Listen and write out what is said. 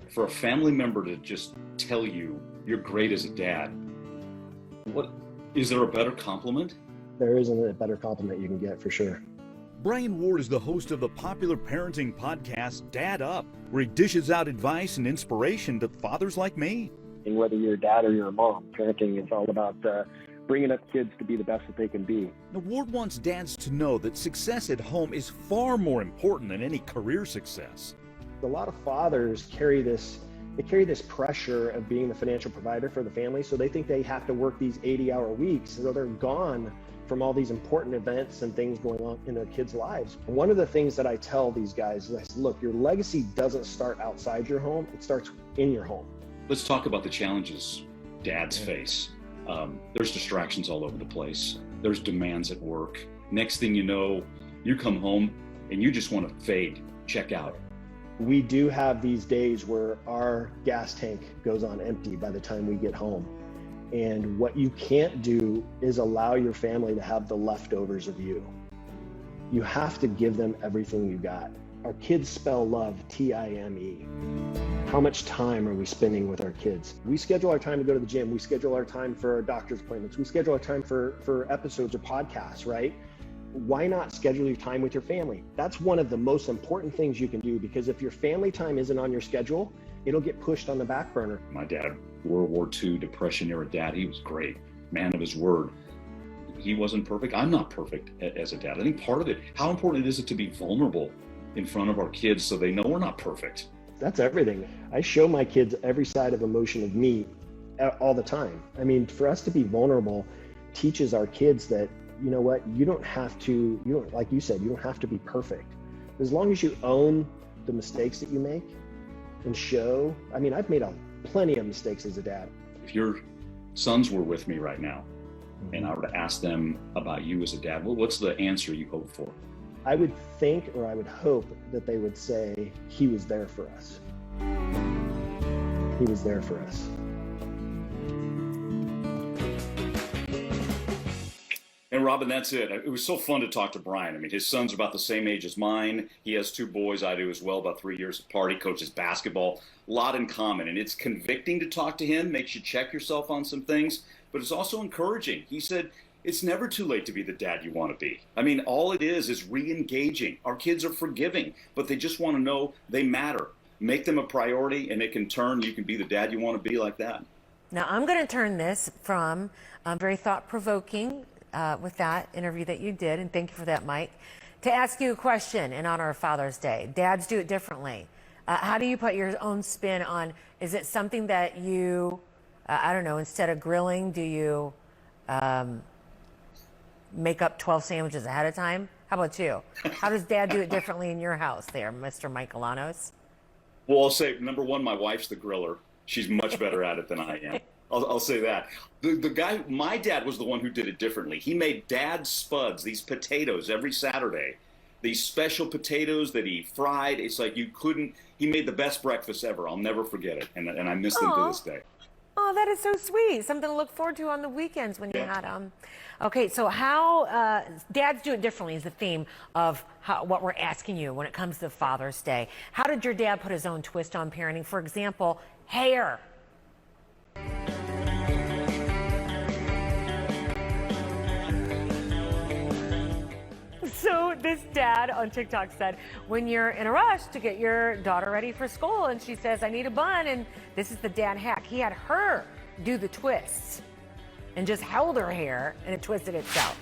For a family member to just tell you you're great as a dad, what is there a better compliment? There isn't a better compliment you can get, for sure. Bryan Ward is the host of the popular parenting podcast Dad Up, where he dishes out advice and inspiration to fathers like me. And whether you're a dad or you're a mom, parenting is all about bringing up kids to be the best that they can be. Now, Ward wants dads to know that success at home is far more important than any career success. A lot of fathers carry this pressure of being the financial provider for the family, so they think they have to work these 80-hour weeks, so they're gone from all these important events and things going on in their kids' lives. One of the things that I tell these guys is, I say, look, your legacy doesn't start outside your home, it starts in your home. Let's talk about the challenges dads face. There's distractions all over the place. There's demands at work. Next thing you know, you come home and you just want to fade, check out. We do have these days where our gas tank goes on empty by the time we get home. And what you can't do is allow your family to have the leftovers of you. You have to give them everything you got. Our kids spell love, T-I-M-E. How much time are we spending with our kids? We schedule our time to go to the gym. We schedule our time for our doctor's appointments. We schedule our time for episodes or podcasts, right? Why not schedule your time with your family? That's one of the most important things you can do, because if your family time isn't on your schedule, it'll get pushed on the back burner. My dad, World War II, Depression era dad, he was great, man of his word. He wasn't perfect. I'm not perfect as a dad. I think part of it, how important is it to be vulnerable in front of our kids so they know we're not perfect? That's everything. I show my kids every side of emotion of me all the time. I mean, for us to be vulnerable teaches our kids that, you know what, like you said, you don't have to be perfect. As long as you own the mistakes that you make and show, I mean, I've made plenty of mistakes as a dad. If your sons were with me right now and I were to ask them about you as a dad, well, what's the answer you hope for? I would think, or I would hope, that they would say, he was there for us. He was there for us. And Robin, that's it. It was so fun to talk to Bryan. I mean, his son's about the same age as mine. He has 2 boys. I do as well, about 3 years apart. He coaches basketball. A lot in common. And it's convicting to talk to him, makes you check yourself on some things, but it's also encouraging. He said, it's never too late to be the dad you want to be. I mean, all it is re-engaging. Our kids are forgiving, but they just want to know they matter. Make them a priority, and it can turn. You can be the dad you want to be like that. Now, I'm going to turn this from very thought-provoking with that interview that you did, and thank you for that, Mike, to ask you a question in honor of Father's Day. Dads do it differently. How do you put your own spin on, is it something that you, I don't know, instead of grilling, do you make up 12 sandwiches ahead of time? How about you? How does Dad do it differently in your house there, Mr. Michelanos? Well, I'll say, number one, my wife's the griller. She's much better at it than I am. I'll say that. The guy, my dad was the one who did it differently. He made Dad Spuds, these potatoes, every Saturday. These special potatoes that he fried. It's like he made the best breakfast ever. I'll never forget it. And I miss them to this day. Oh, that is so sweet. Something to look forward to on the weekends when you had Okay, so how dads do it differently is the theme of what we're asking you when it comes to Father's Day. How did your dad put his own twist on parenting? For example, hair. So this dad on TikTok said, when you're in a rush to get your daughter ready for school and she says, I need a bun, and this is the dad hack. He had her do the twists and just held her hair and it twisted itself.